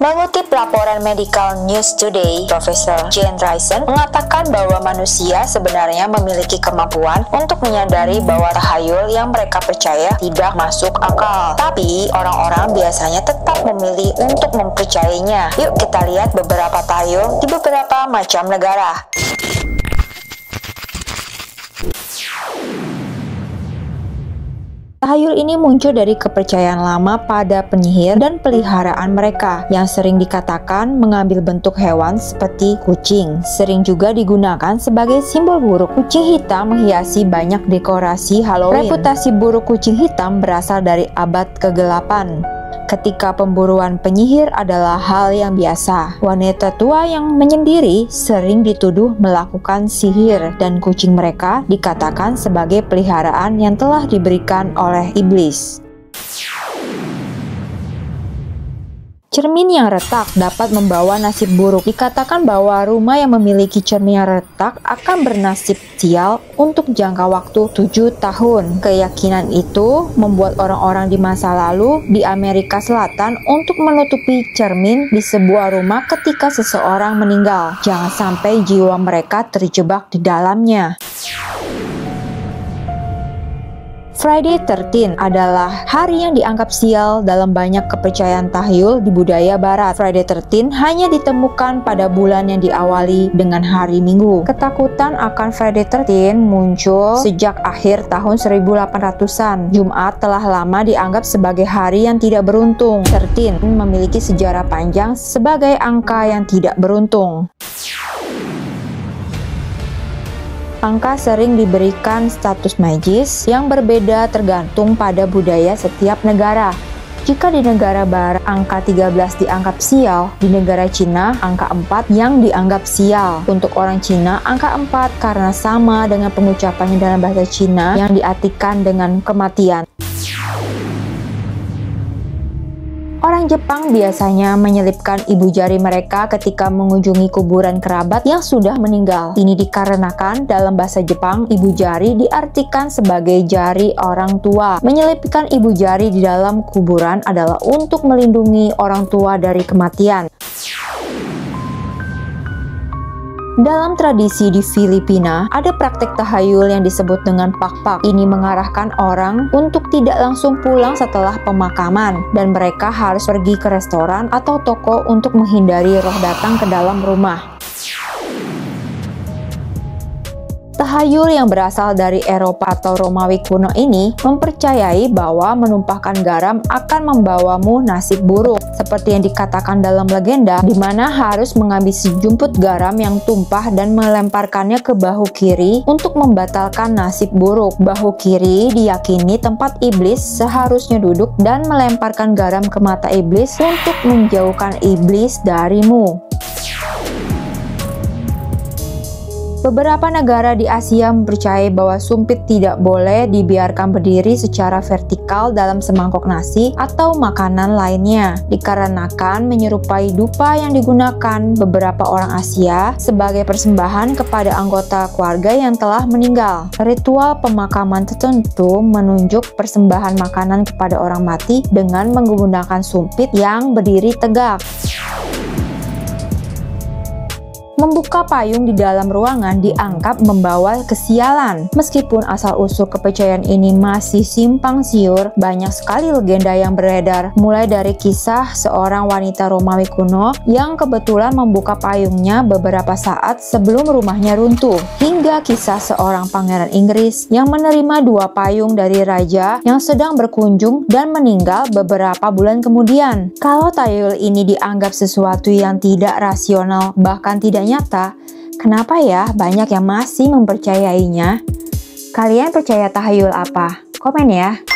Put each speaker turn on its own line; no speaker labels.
Mengutip laporan Medical News Today, Profesor Jane Ryson mengatakan bahwa manusia sebenarnya memiliki kemampuan untuk menyadari bahwa tahayul yang mereka percaya tidak masuk akal. Tapi, orang-orang biasanya tetap memilih untuk mempercayainya. Yuk kita lihat beberapa tahayul di beberapa macam negara. Tahayul ini muncul dari kepercayaan lama pada penyihir dan peliharaan mereka yang sering dikatakan mengambil bentuk hewan seperti kucing. Sering juga digunakan sebagai simbol buruk. Kucing hitam menghiasi banyak dekorasi Halloween. Reputasi buruk kucing hitam berasal dari abad ke-8. Ketika pemburuan penyihir adalah hal yang biasa, wanita tua yang menyendiri sering dituduh melakukan sihir dan kucing mereka dikatakan sebagai peliharaan yang telah diberikan oleh iblis. Cermin yang retak dapat membawa nasib buruk. Dikatakan bahwa rumah yang memiliki cermin yang retak akan bernasib sial untuk jangka waktu 7 tahun. Keyakinan itu membuat orang-orang di masa lalu di Amerika Selatan untuk menutupi cermin di sebuah rumah ketika seseorang meninggal. Jangan sampai jiwa mereka terjebak di dalamnya. Friday 13 adalah hari yang dianggap sial dalam banyak kepercayaan tahayul di budaya barat. Friday 13 hanya ditemukan pada bulan yang diawali dengan hari Minggu. Ketakutan akan Friday 13 muncul sejak akhir tahun 1800-an. Jumat telah lama dianggap sebagai hari yang tidak beruntung. 13 memiliki sejarah panjang sebagai angka yang tidak beruntung. Angka sering diberikan status magis yang berbeda tergantung pada budaya setiap negara. Jika di negara barat angka 13 dianggap sial, di negara Cina angka 4 yang dianggap sial. Untuk orang Cina, angka 4 karena sama dengan pengucapannya dalam bahasa Cina yang diartikan dengan kematian. Orang Jepang biasanya menyelipkan ibu jari mereka ketika mengunjungi kuburan kerabat yang sudah meninggal. Ini dikarenakan dalam bahasa Jepang, ibu jari diartikan sebagai jari orang tua. Menyelipkan ibu jari di dalam kuburan adalah untuk melindungi orang tua dari kematian. Dalam tradisi di Filipina, ada praktek tahayul yang disebut dengan pak-pak. Ini mengarahkan orang untuk tidak langsung pulang setelah pemakaman, dan mereka harus pergi ke restoran atau toko untuk menghindari roh datang ke dalam rumah. Tahayul yang berasal dari Eropa atau Romawi kuno ini mempercayai bahwa menumpahkan garam akan membawamu nasib buruk. Seperti yang dikatakan dalam legenda, di mana harus mengambil sejumput garam yang tumpah dan melemparkannya ke bahu kiri untuk membatalkan nasib buruk. Bahu kiri diyakini tempat iblis, seharusnya duduk dan melemparkan garam ke mata iblis untuk menjauhkan iblis darimu. Beberapa negara di Asia mempercayai bahwa sumpit tidak boleh dibiarkan berdiri secara vertikal dalam semangkok nasi atau makanan lainnya, dikarenakan menyerupai dupa yang digunakan beberapa orang Asia sebagai persembahan kepada anggota keluarga yang telah meninggal. Ritual pemakaman tertentu menunjuk persembahan makanan kepada orang mati dengan menggunakan sumpit yang berdiri tegak. Membuka payung di dalam ruangan dianggap membawa kesialan. Meskipun asal-usul kepercayaan ini masih simpang siur, banyak sekali legenda yang beredar, mulai dari kisah seorang wanita Romawi kuno yang kebetulan membuka payungnya beberapa saat sebelum rumahnya runtuh, hingga kisah seorang pangeran Inggris yang menerima 2 payung dari raja yang sedang berkunjung dan meninggal beberapa bulan kemudian. Kalau tahayul ini dianggap sesuatu yang tidak rasional, bahkan tidak nyata, kenapa ya banyak yang masih mempercayainya? Kalian percaya tahayul apa? Komen ya!